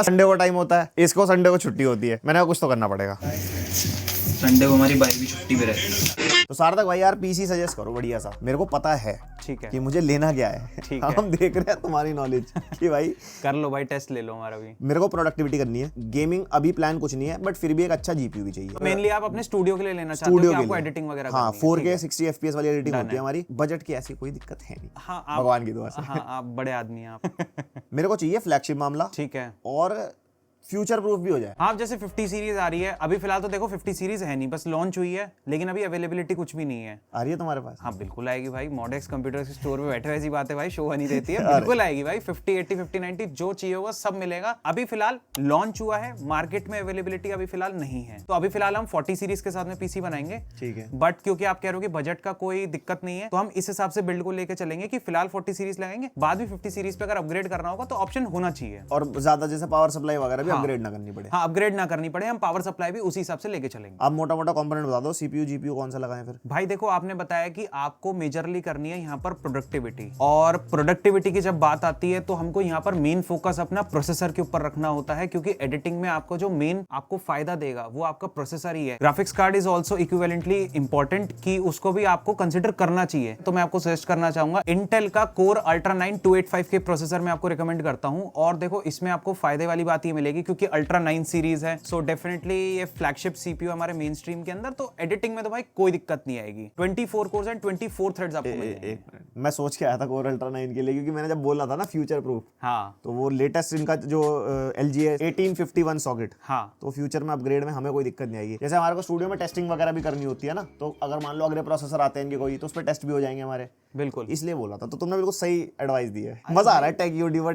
Sunday को time होता है, इसको संडे को छुट्टी होती है, मैंने कहा कुछ तो करना पड़ेगा। संडे को हमारी बाइक भी छुट्टी पे रहती है। तो सार्थक भाई यार पीसी सजेस्ट करो बढ़िया सा, मेरे को पता है ठीक है कि मुझे लेना क्या है। ठीक है। हम देख रहे हैं तुम्हारी नॉलेज कि भाई कर लो भाई, टेस्ट ले लो हमारा भी। मेरे को प्रोडक्टिविटी करनी है, गेमिंग अभी प्लान कुछ नहीं है, बट फिर भी एक अच्छा जीपीयू भी चाहिए। मेनली आप अपने स्टूडियो के लिए लेना चाहते हो स्टूडियो कि के आपको लिए एडिटिंग वगैरह हाँ, करनी है? 4K 60 FPS वाली एडिटिंग Done होती है है। हमारी, बजट की ऐसी कोई दिक्कत है नहीं, हाँ भगवान की दुआ से। हाँ आप बड़े आदमी हैं आप। मेरे को चाहिए फ्लैगशिप मामला ठीक है। और फ्यूचर प्रूफ भी हो जाए। आप जैसे 50 सीरीज आ रही है, अभी फिलहाल तो देखो 50 सीरीज है नहीं, बस लॉन्च हुई है, लेकिन अभी अवेलेबिलिटी कुछ भी नहीं है। आ रही है तुम्हारे पास? हाँ बिल्कुल आएगी भाई, मॉडेक्स कंप्यूटर स्टोर पे बैठे, ऐसी बात है भाई, शो नहीं रहती है, बिल्कुल आएगी भाई। 50, 80, 50, 90 जो चाहिए होगा सब मिलेगा। अभी फिलहाल लॉन्च हुआ है, मार्केट में अवेलेबिलिटी अभी फिलहाल नहीं है, तो अभी फिलहाल हम 40 सीरीज के साथ में पीसी बनाएंगे। ठीक है। बट क्योंकि आप कह रहे हो कि बजट का कोई दिक्कत नहीं है, तो हम इस हिसाब से बिल्ड को लेकर चलेंगे कि फिलहाल 40 सीरीज लगाएंगे, बाद में 50 सीरीज पे अगर अपग्रेड करना होगा तो ऑप्शन होना चाहिए। और ज्यादा जैसे पावर सप्लाई वगैरह भी अपग्रेड ना करनी पड़े। हाँ अपग्रेड ना करनी पड़े, हम पावर सप्लाई भी उसी हिसाब से लेके चलेंगे। आप मोटा मोटा कंपोनेंट बता दो, सीपीयू जीपीयू कौन सा लगाएं फिर? भाई देखो, आपने बताया कि आपको मेजरली करनी है यहाँ पर प्रोडक्टिविटी, और प्रोडक्टिविटी की जब बात आती है तो हमको यहाँ पर मेन फोकस अपना प्रोसेसर के ऊपर रखना होता है, क्योंकि एडिटिंग में आपको जो मेन आपको फायदा देगा वो आपका प्रोसेसर ही है। Graphics card is also equivalently important, कि उसको भी आपको कंसिडर करना चाहिए। तो मैं आपको सजेस्ट करना चाहूंगा इंटेल का कोर अल्ट्रा 9 285 के प्रोसेसर मैं आपको रिकमेंड करता हूँ। और देखो इसमें आपको फायदे वाली बात ये मिलेगी क्योंकि अल्ट्रा 9 सीरीज है, सो डेफिनेटली ये फ्लैगशिप सीपीयू हमारे मेन स्ट्रीम के अंदर, तो एडिटिंग में तो भाई कोई दिक्कत नहीं आएगी। 24 कोर्स एंड 24 थ्रेड्स आपको मिलेंगे। एक मिनट, मैं सोच के आया था कोर अल्ट्रा 9 के लिए, क्योंकि मैंने जब बोला था ना फ्यूचर प्रूफ, हाँ तो वो लेटेस्ट इनका जो LG है 1851 सॉकेट, हाँ तो फ्यूचर में अपग्रेड में हमें कोई दिक्कत नहीं आएगी। जैसे हमारे को स्टूडियो में टेस्टिंग वगैरह भी करनी होती है ना, तो अगर मान लो अगले प्रोसेसर आते हैं इनके कोई, तो उस पर टेस्ट भी हो जाएंगे हमारे, बिल्कुल। इसलिए बोला था। तो तुमने बिल्कुल सही एडवाइस दी है, मजा आ रहा है। टेक यूट्यूबर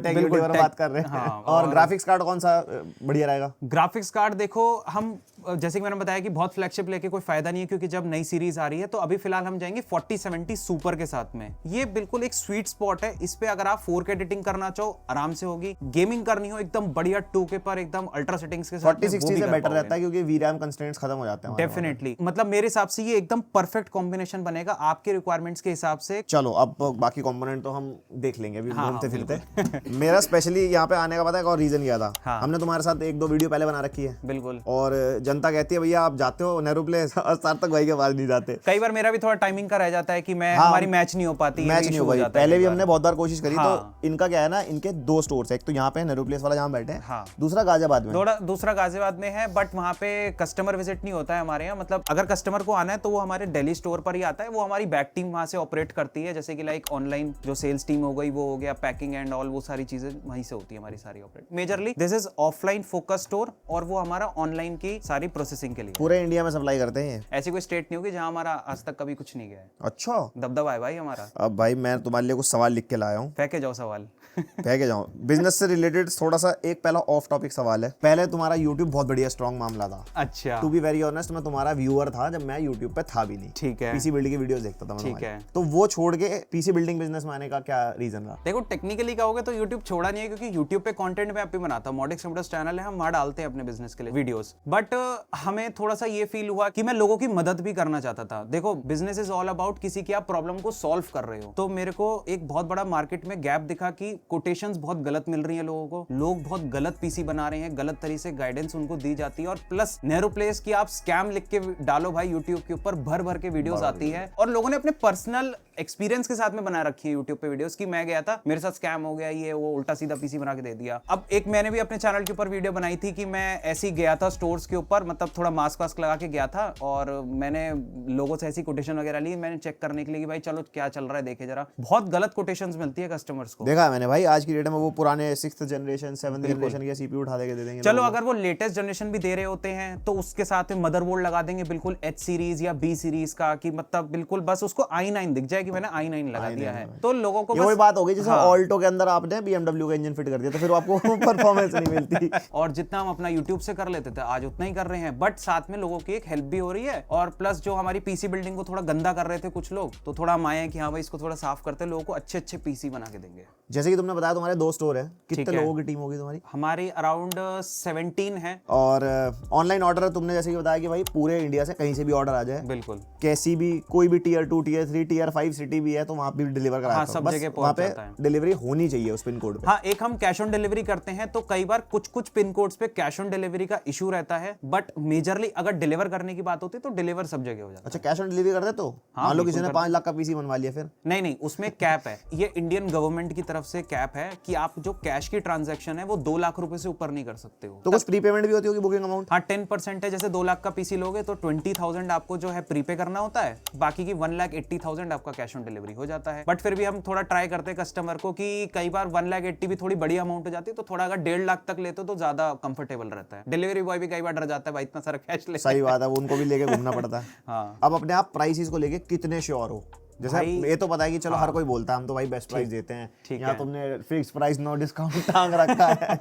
बात कर रहे हैं। हाँ, और ग्राफिक्स कार्ड कौन सा बढ़िया रहेगा? ग्राफिक्स कार्ड देखो, हम जैसे कि मैंने बताया कि बहुत फ्लैगशिप लेके कोई फायदा नहीं है, क्योंकि जब नई सीरीज आ रही है तो अभी फिलहाल हम जाएंगे 4070 सुपर के साथ में। ये बिल्कुल एक स्वीट स्पॉट है, इस पे अगर आप 4K एडिटिंग करना चाहो आराम से होगी, गेमिंग करनी हो एकदम बढ़िया 2K पर एकदम अल्ट्रा सेटिंग्स के साथ 4060 से बेटर रहता है, क्योंकि VRAM कंस्ट्रेंट्स खत्म हो जाते हैं। डेफिनेटली, मतलब मेरे हिसाब से ये एकदम परफेक्ट कॉम्बिनेशन बनेगा आपके रिक्वायरमेंट्स के हिसाब से। चलो अब बाकी कंपोनेंट तो हम देख लेंगे अभी घूमते फिरते। मेरा स्पेशली यहाँ पे आने का पता है और रीजन क्या था? हमने तुम्हारे साथ 1-2 वीडियो पहले बना रखी है, बिल्कुल, और जनता कहती है भैया आप जाते हो नेहरू प्लेस, सार्थक भाई के पास नहीं जाते। कई बार मेरा भी थोड़ा टाइमिंग का रह जाता है कि मैं हमारी मैच नहीं हो पाती, मैच नहीं हो पाती। पहले भी हमने बहुत बार कोशिश करी। तो इनका क्या है ना, इनके 2 स्टोर्स है, एक तो यहाँ पे नेहरू प्लेस वाला जहाँ बैठे हैं, दूसरा गाजियाबाद में। दूसरा गाजियाबाद में है, बट वहाँ पे कस्टमर विजिट नहीं होता है हमारे यहाँ। मतलब अगर कस्टमर को आना है तो वो हमारे दिल्ली स्टोर पर ही आता है, वो हमारी बैक टीम वहाँ से ऑपरेट करती है, जैसे कि लाइक ऑनलाइन जो सेल्स टीम हो गई, वो हो गया पैकिंग एंड ऑल, वो सारी चीजें वहीं से होती है हमारी सारी operate. Majorly this is offline focus store, और वो हमारा ऑनलाइन की सारी प्रोसेसिंग के लिए पूरे इंडिया में सप्लाई करते हैं। ऐसी कोई स्टेट नहीं होगी जहाँ हमारा आज तक कभी कुछ नहीं गया है। अच्छा, दबदबा है भाई हमारा। अब भाई मैं तुम्हारे लिए कुछ सवाल लिख के लाया हूँ, फेंके जाओ सवाल। फेंके जाऊँ। बिजनेस से रिलेटेड थोड़ा सा एक पहला ऑफ टॉपिक सवाल है। पहले तुम्हारा यूट्यूब बहुत बढ़िया स्ट्रॉन्ग मामला था। अच्छा, टू बी वेरी ऑनेस्ट, मैं तुम्हारा व्यूअर था जब मैं यूट्यूब पे था भी नहीं। ठीक है। पीसी बिल्डिंग की वीडियोस देखता था मैं ठीक है। तो वो छोड़ के पीसी बिल्डिंग बिजनेस में आने का क्या रीजन रहा? देखो टेक्निकली कहोगे तो यूट्यूब छोड़ा नहीं है, क्योंकि यूट्यूब पे कंटेंट मैं आप बनाता हूँ, मॉडेक्स कंप्यूटर्स चैनल है, हम वहाँ डालते हैं अपने बिजनेस के लिए वीडियोस। बट हमें थोड़ा सा ये फील हुआ कि मैं लोगों की मदद भी करना चाहता था। देखो बिजनेस इज ऑल अबाउट किसी की आप प्रॉब्लम को सॉल्व कर रहे हो, तो मेरे को एक बहुत बड़ा मार्केट में गैप दिखा कि कोटेशंस बहुत गलत मिल रही है लोगों को, लोग बहुत गलत पीसी बना रहे हैं, गलत तरीके से गाइडेंस उनको दी जाती है, और प्लस नेहरू प्लेस की आप स्कैम लिख के डालो भाई यूट्यूब के ऊपर, भर भर के वीडियोस आती है, और लोगों ने अपने पर्सनल एक्सपीरियंस के साथ में बना रखी है यूट्यूब पे वीडियोस की मैं गया था, मेरे साथ स्कैम हो गया, ये वो उल्टा सीधा पीसी बना के दे दिया। अब एक मैंने भी अपने चैनल के ऊपर वीडियो बनाई थी कि मैं ऐसे ही गया था स्टोर्स के ऊपर, मतलब थोड़ा मास्क वास्क लगा के गया था, और मैंने लोगों से ऐसी कोटेशन वगैरह ली, मैंने चेक करने के लिए कि भाई चलो क्या चल रहा है देखे जरा। बहुत गलत कोटेशंस मिलती है कस्टमर्स को। देखा मैंने भाई, आज की डेट में वो पुराने 6th जनरेशन 7th जनरेशन के सीपीयू उठा के दे देंगे। चलो अगर वो लेटेस्ट जनरेशन भी दे रहे होते हैं तो उसके साथ में मदरबोर्ड लगा देंगे बिल्कुल H सीरीज या B सीरीज का, कि मतलब बिल्कुल बस उसको i9 दिख जाए कि मैंने i9 लगा दिया है, तो लोगों को ये वही बात हो गई जैसे ऑल्टो के अंदर आपने BMW का इंजन फिट कर दिया, तो फिर आपको परफॉर्मेंस नहीं मिलती। और जितना हम अपना YouTube से कर लेते थे आज उतना ही कर रहे हैं, बट साथ में लोगों की एक हेल्प भी हो रही है, और प्लस जो हमारी पीसी बिल्डिंग को थोड़ा गंदा कर रहे थे कुछ लोग, तो थोड़ा हम आए हैं कि हाँ भाई इसको थोड़ा साफ करते, लोगों को अच्छे अच्छे पीसी बना के देंगे। जैसे कि तुमने बताया तुम्हारे 2 स्टोर है, ठीक कितने है। लोगों की टीम होगी तुम्हारी? हमारी अराउंड 17 है। और ऑनलाइन ऑर्डर तुमने जैसे कि बताया कि भाई पूरे इंडिया से कहीं से भी ऑर्डर आ जाए, बिल्कुल, कैसी भी कोई भी टियर 2 टियर 3 टियर 5 सिटी भी है तो वहां भी डिलीवर करा हाँ, दो। सब बस जगह वहां पहुंच पे जाता है। डिलीवरी होनी चाहिए उस पिन कोड पे। हाँ, एक हम कैश ऑन डिलीवरी करते हैं, तो कई बार कुछ पिन कोड्स पे कैश ऑन डिलीवरी का इशू रहता है, बट मेजरली अगर डिलीवर करने की बात होती है तो डिलीवर सब जगह हो जाता है। अच्छा, कैश ऑन डिलीवरी कर दे तो हाँ, मान लो किसी ने बिल्कुल 5 लाख का पीसी बनवा लिया फिर? नहीं, उसमें कैप है। ये इंडियन गवर्नमेंट की तरफ से कैप है कि आप जो कैश की ट्रांजैक्शन है वो 2 लाख रुपए से ऊपर नहीं कर सकते हो। तो कुछ प्रीपेमेंट भी होती होगी बुकिंग अमाउंट? हाँ, 10% है। जैसे 2 लाख का पीसी लोगे तो 20,000 आपको जो है प्रीपे करना होता है, बाकी की 1,80,000 आपका कैश ऑन डिलीवरी हो जाता है। बट फिर भी हम थोड़ा ट्राई करते हैं कस्टमर को कि कई बार 1,80,000 भी थोड़ी बड़ी अमाउंट हो जाती है, तो थोड़ा अगर 1.5 लाख तक लेते हो तो ज्यादा कंफर्टेबल रहता है। डिलीवरी बॉय भी कई बार डर जाता है भाई इतना सारा कैश ले। सही बात है, वो उनको भी लेके घूमना पड़ता है। हाँ, अब अपने आप प्राइसेस को लेके कितने श्योर हो? जैसे भाई- ये तो पता है कि चलो हर कोई बोलता है हम तो भाई बेस्ट प्राइस देते हैं, ठीक यहाँ है। तुमने फिक्स प्राइस नो डिस्काउंट टांग रखा है।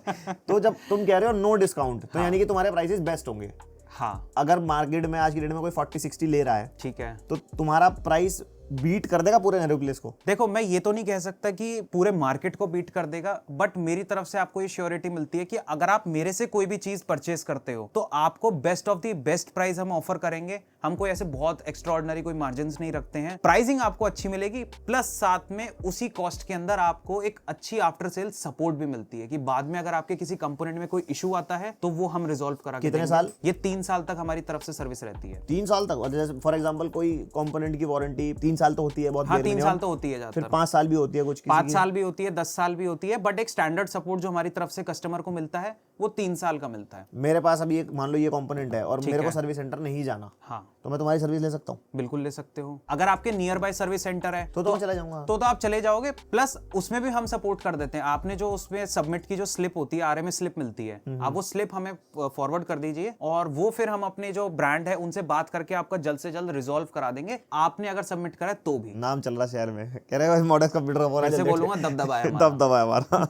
तो जब तुम कह रहे हो नो डिस्काउंट तो यानी कि तुम्हारे प्राइसेस बेस्ट होंगे। हाँ, अगर मार्केट में आज की डेट में कोई 40-60 ले रहा है ठीक है। तो तुम्हारा प्राइस बीट कर देगा पूरे एरोप्लेस को? देखो, मैं ये तो नहीं कह सकता कि पूरे मार्केट को बीट कर देगा, बट मेरी तरफ से आपको ये श्योरिटी मिलती है कि अगर आप मेरे से कोई भी चीज परचेस करते हो तो आपको best of the best price हम ऑफर करेंगे। हम कोई ऐसे बहुत एक्स्ट्राऑर्डिनरी कोई मार्जिन्स नहीं रखते हैं। प्राइसिंग आपको अच्छी मिलेगी, प्लस साथ में उसी कॉस्ट के अंदर आपको एक अच्छी आफ्टर सेल सपोर्ट भी मिलती है कि बाद में अगर आपके किसी कंपोनेंट में कोई इशू आता है तो वो हम रिजॉल्व करा के कितने देंगे। साल? ये 3 साल तक हमारी तरफ से सर्विस रहती है। 3 साल तक? जैसे फॉर एग्जांपल कोई कंपोनेंट की वारंटी 3 साल तो होती है बहुत हाँ, देर 3 minimum। साल तो होती है फिर ज्यादातर। 5 साल भी होती है कुछ किसी 5 की। साल भी होती है, 10 साल भी होती है, बट एक स्टैंडर्ड सपोर्ट जो हमारी तरफ से कस्टमर को मिलता है वो 3 साल का मिलता है। मेरे पास अभी एक मान लो ये कंपोनेंट है और मेरे को है। सर्विस सेंटर नहीं जाना, हाँ, तो मैं तुम्हारी सर्विस ले सकता हूँ? बिल्कुल ले सकते हो। अगर आपके नियर बाय सर्विस सेंटर है तो मैं चला जाऊंगा। तो आप चले जाओगे, प्लस उसमें भी हम सपोर्ट कर देते हैं। आपने जो उसमें सबमिट की जो स्लिप होती है, आरएमएस स्लिप मिलती है, आप वो स्लिप हमें फॉरवर्ड कर दीजिए और वो फिर हम अपने जो ब्रांड है उनसे बात करके आपका जल्द से जल्द रिजॉल्व करा देंगे, आपने अगर सबमिट करा है तो भी। नाम चल रहा शहर में, कह रहे हो मॉडर्न कंप्यूटर ऐसे बोलूंगा दबदबा है हमारा। दबदबा है हमारा।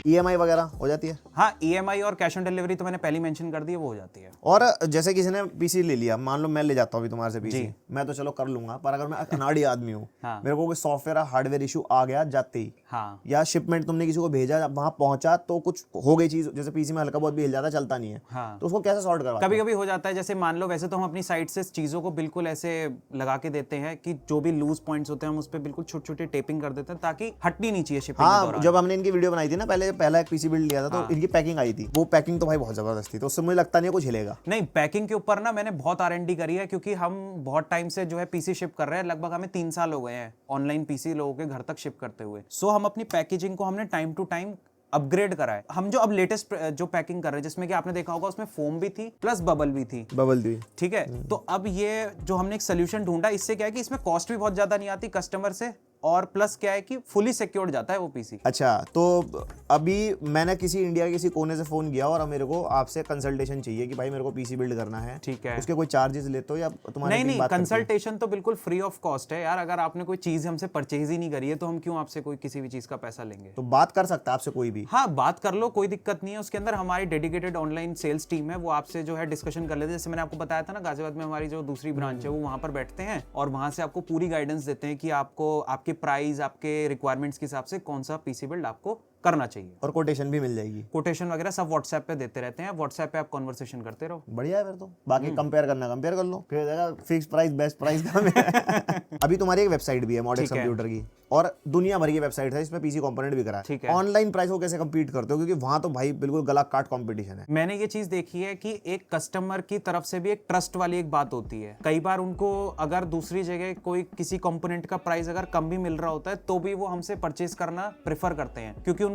ईएमआई वगैरह हो जाती है? हाँ, ईएमआई और कैश ऑन डिलीवरी तो मैंने पहले मेंशन कर दी है, वो हो जाती है। और जैसे किसी ने पीसी ले लिया, मान लो मैं ले जाता हूँ अभी तुम्हारे से पीसी, मैं तो चलो कर लूंगा, पर अगर मैं अनाड़ी आदमी हूँ, हाँ। मेरे को कोई सॉफ्टवेयर हार्डवेयर इशू आ गया जाते ही, हाँ, या शिपमेंट तुमने किसी को भेजा वहां पहुंचा तो कुछ हो गई चीज, जैसे पीसी में हल्का बहुत भी हिल जाता, चलता नहीं है, हाँ। तो उसको कैसे सॉर्ट करवा? कभी कभी हो जाता है, जैसे मान लो वैसे तो हम अपनी साइड से चीजों को बिल्कुल ऐसे लगा के देते हैं कि जो भी लूज पॉइंट्स होते हैं हम उस पर बिल्कुल छोटी छोटी टेपिंग कर देते हैं ताकि हटनी नहीं चाहिए शिपिंग के हाँ, दौरान। जब हमने इनकी वीडियो बनाई थी ना, पहला एक पीसी बिल्ड लिया था तो इनकी पैकिंग आई थी, वो पैकिंग तो भाई बहुत जबरदस्त थी, तो उससे मुझे लगता नहीं है कुछ हिलेगा। नहीं, पैकिंग के ऊपर ना मैंने बहुत R&D करी है, क्योंकि हम बहुत टाइम से जो है पीसी शिप कर रहे हैं, लगभग हमें 3 साल हो गए हैं ऑनलाइन पीसी लोगों के घर तक शिप करते हुए। सो हम अपनी पैकेजिंग को हमने टाइम टू टाइम अपग्रेड करा है। हम जो अब लेटेस्ट जो पैकिंग कर रहे हैं, जिसमें कि आपने देखा होगा उसमें फोम भी थी प्लस बबल भी थी, बबल दी। ठीक है। तो अब ये जो हमने एक सोल्यूशन ढूंढा, इससे क्या है कि इसमें कॉस्ट भी बहुत ज्यादा नहीं आती कस्टमर से, और प्लस क्या है कि फुली सिक्योर्ड जाता है वो पीसी। अच्छा, तो अभी मैंने किसी इंडिया के किसी कोने से फोन किया और मेरे को आपसे कंसल्टेशन चाहिए कि भाई मेरे को पीसी बिल्ड करना है, ठीक है। उसके कोई चार्जेस लेते हो या तुम्हारी नहीं टीम नहीं, बात करती है? कंसल्टेशन तो बिल्कुल फ्री ऑफ कॉस्ट है यार। अगर आपने कोई चीज हमसे परचेज ही नहीं करी है तो हम क्यों आपसे कोई किसी भी चीज का पैसा लेंगे। तो बात कर सकता है आपसे कोई भी? हाँ, बात कर लो, कोई दिक्कत नहीं है। उसके अंदर हमारी डेडिकेटेड ऑनलाइन सेल्स टीम है, वो आपसे जो है डिस्कशन कर लेते हैं। जैसे मैंने आपको बताया था ना, गाजियाबाद में हमारी जो दूसरी ब्रांच है वो वहां पर बैठते हैं और वहां से आपको पूरी गाइडेंस देते हैं कि आपको आपके प्राइस, आपके रिक्वायरमेंट्स के हिसाब से कौन सा पीसी बिल्ड आपको करना चाहिए। और कोटेशन भी मिल जाएगी? कोटेशन वगैरह सब व्हाट्सएप पे देते रहते हैं, व्हाट्सएप पे आप कॉन्वर्सेशन करते रहो। बढ़िया है फिर तो। बाकी कंपेयर कर लो, फिर देखा फिक्स प्राइस बेस्ट प्राइस का है। अभी तुम्हारी एक वेबसाइट भी है मॉडेक्स कंप्यूटर की, और दुनिया भर की वेबसाइट है, इसमें पीसी कंपोनेंट भी करा ठीक है। है। ऑनलाइन प्राइस को कैसे compete करते हो, क्योंकि वहां तो भाई बिल्कुल गला काट कंपटीशन है। मैंने ये चीज देखी है कि एक कस्टमर की तरफ से भी एक ट्रस्ट वाली एक बात होती है। कई बार उनको अगर दूसरी जगह कोई किसी कंपोनेंट का प्राइस अगर कम भी मिल रहा होता है तो भी वो हमसे परचेज करना प्रेफर करते हैं, क्योंकि